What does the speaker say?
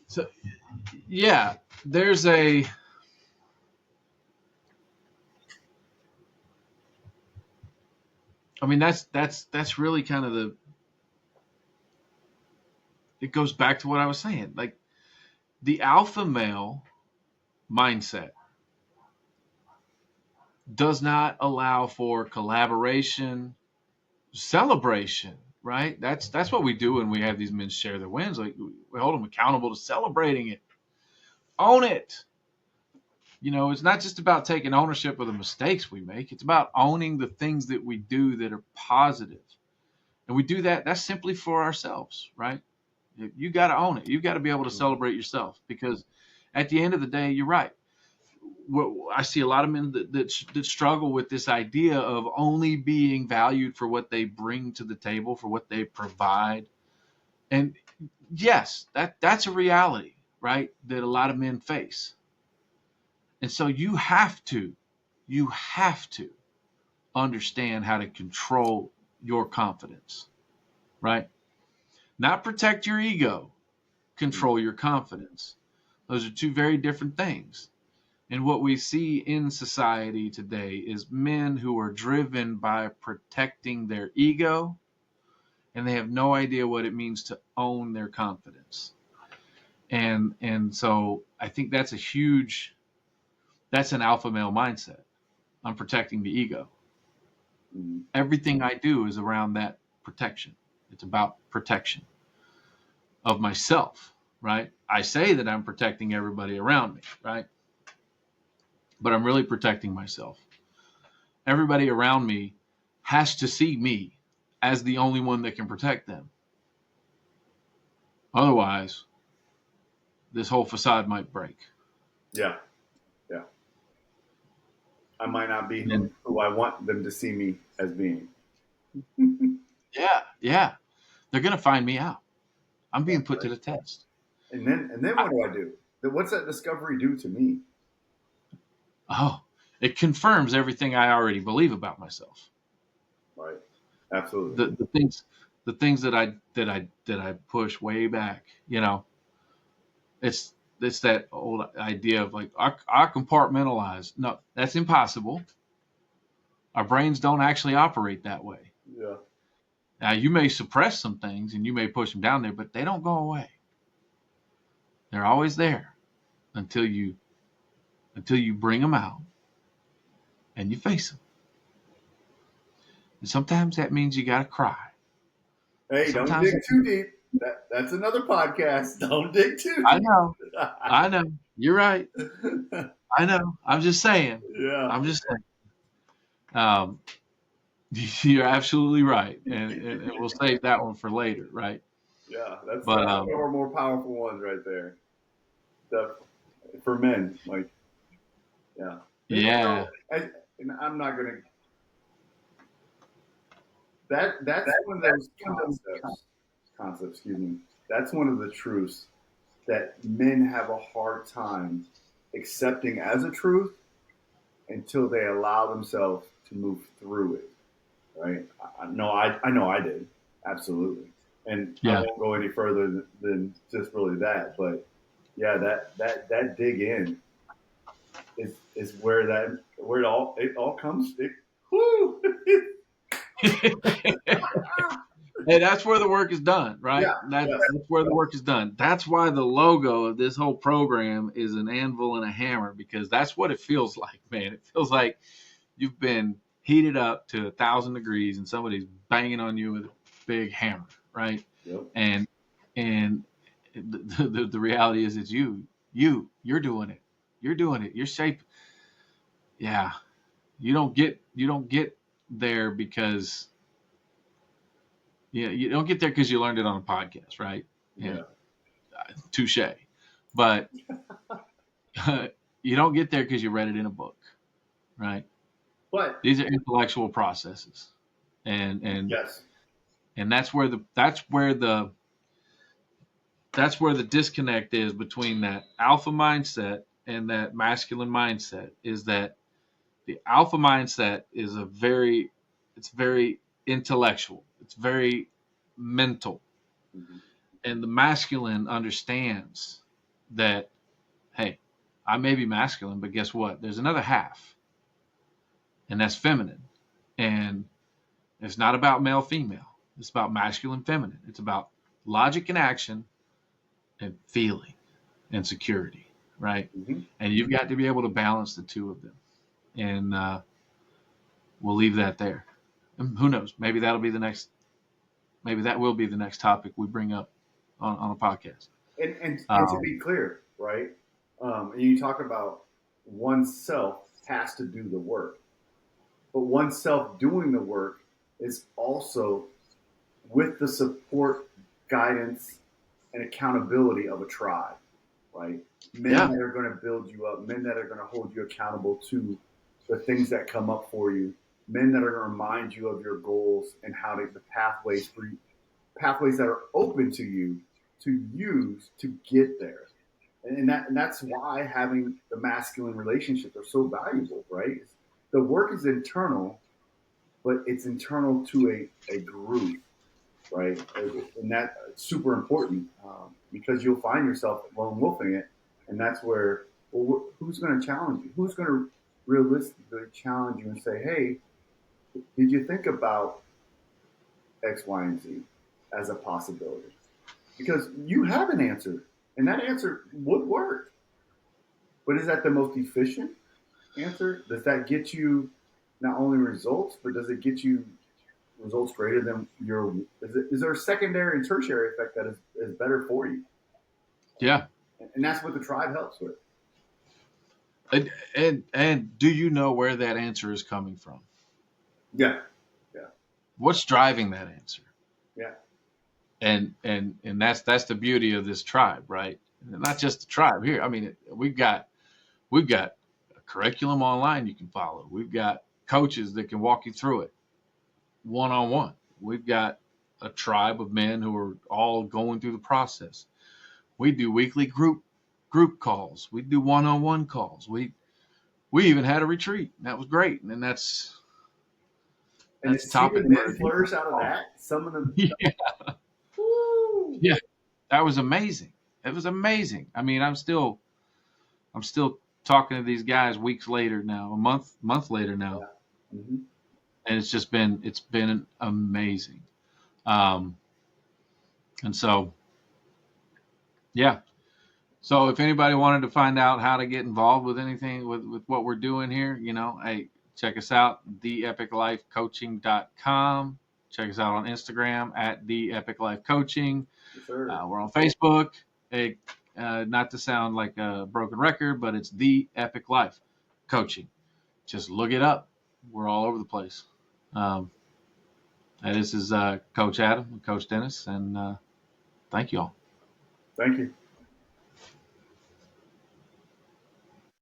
So yeah, there's a. I mean, that's really kind of the. It goes back to what I was saying. Like the alpha male mindset does not allow for collaboration, celebration, right? That's what we do when we have these men share their wins. Like we hold them accountable to celebrating it, own it. It's not just about taking ownership of the mistakes we make. It's about owning the things that we do that are positive, and we do that. That's simply for ourselves, right? You got to own it. You got to be able to celebrate yourself because, at the end of the day, you're right. I see a lot of men that struggle with this idea of only being valued for what they bring to the table, for what they provide. And yes, that's a reality, right? That a lot of men face. And so you have to understand how to control your confidence, right? Not protect your ego, control your confidence. Those are two very different things. And what we see in society today is men who are driven by protecting their ego, and they have no idea what it means to own their confidence. And so I think that's an alpha male mindset. I'm protecting the ego. Mm-hmm. Everything I do is around that protection. It's about protection of myself, right? I say that I'm protecting everybody around me, right? But I'm really protecting myself. Everybody around me has to see me as the only one that can protect them. Otherwise, this whole facade might break. Yeah. Yeah. I might not be And who I want them to see me as being. yeah, they're gonna find me out. I'm being put to Right. the test. And then what do I do? What's that discovery do to me? Oh, it confirms everything I already believe about myself. Right. Absolutely. The things that I push way back. It's that old idea of like I compartmentalize. No, that's impossible. Our brains don't actually operate that way. Yeah. Now you may suppress some things and you may push them down there, but they don't go away. They're always there until you bring them out and you face them. And sometimes that means you gotta cry. Hey, don't Sometimes dig too deep. That's another podcast. Don't dig too I deep. know, I know, you're right. I know. I'm just saying. Yeah. I'm just saying. Um, you're absolutely right, and we'll save that one for later, right? Yeah. That's But one of our more powerful ones right there. The, for men, like, yeah. yeah, And I'm not gonna. That's one of those concepts. Concepts, excuse me. That's one of the truths that men have a hard time accepting as a truth until they allow themselves to move through it. Right? I know I did absolutely, and I yeah, won't go any further than just really that. But yeah, that dig in is where it all comes. Whoo! hey, that's where the work is done, right? Yeah, That's where the work is done. That's why the logo of this whole program is an anvil and a hammer because that's what it feels like, man. It feels like you've been heated up to 1,000 degrees and somebody's banging on you with a big hammer, right? yep. And and the reality is it's you're doing it. You're doing it. You're shaping. Yeah, you don't get there because you don't get there because you learned it on a podcast, right? Yeah. And touche. But you don't get there because you read it in a book, right? But These are intellectual processes, and and yes, and that's where the disconnect is between that alpha mindset and that masculine mindset. Is that the alpha mindset is it's very intellectual, it's very mental, mm-hmm. And the masculine understands that, hey, I may be masculine, but guess what? There's another half, and that's feminine. And it's not about male, female. It's about masculine, feminine. It's about logic and action and feeling and security, right? Mm-hmm. And you've got to be able to balance the two of them. And we'll leave that there. And who knows? Maybe that'll be the next. Maybe that will be the next topic we bring up on a podcast. And to be clear, right? You talk about oneself has to do the work, but oneself doing the work is also with the support, guidance, and accountability of a tribe, right? Men Yeah. that are going to build you up, men that are going to hold you accountable to the things that come up for you, men that are going to remind you of your goals and how to the pathways for you, pathways that are open to you to use to get there. And that's why having the masculine relationships are so valuable, right? The work is internal, but it's internal to a group, right? And that's super important because you'll find yourself lone wolfing it, and that's where, well, who's going to challenge you? Who's going to realistically challenge you and say, hey, did you think about X, Y, and Z as a possibility? Because you have an answer, and that answer would work. But is that the most efficient answer? Does that get you not only results, but does it get you results greater than your? Is there a secondary and tertiary effect that is better for you? Yeah. And that's what the tribe helps with. And do you know where that answer is coming from? Yeah. What's driving that answer? Yeah. And that's the beauty of this tribe, right? And not just the tribe here. I mean, we've got a curriculum online you can follow. We've got coaches that can walk you through it one on one. We've got a tribe of men who are all going through the process. We do weekly group calls. We do one on one calls. We even had a retreat. That was great, and that's And to a see topic. the men flourish out of that, some of them. Yeah. Woo! Yeah, that was amazing. It was amazing. I mean, I'm still talking to these guys weeks later now, a month later now, Yeah. Mm-hmm. and it's been amazing. And so, yeah. So if anybody wanted to find out how to get involved with anything with what we're doing here, hey, check us out, theepiclifecoaching.com. Check us out on Instagram at theepiclifecoaching. Yes, sir. We're on Facebook. Hey, not to sound like a broken record, but it's The Epic Life Coaching. Just look it up. We're all over the place. And this is Coach Adam and Coach Dennis, and thank you all. Thank you.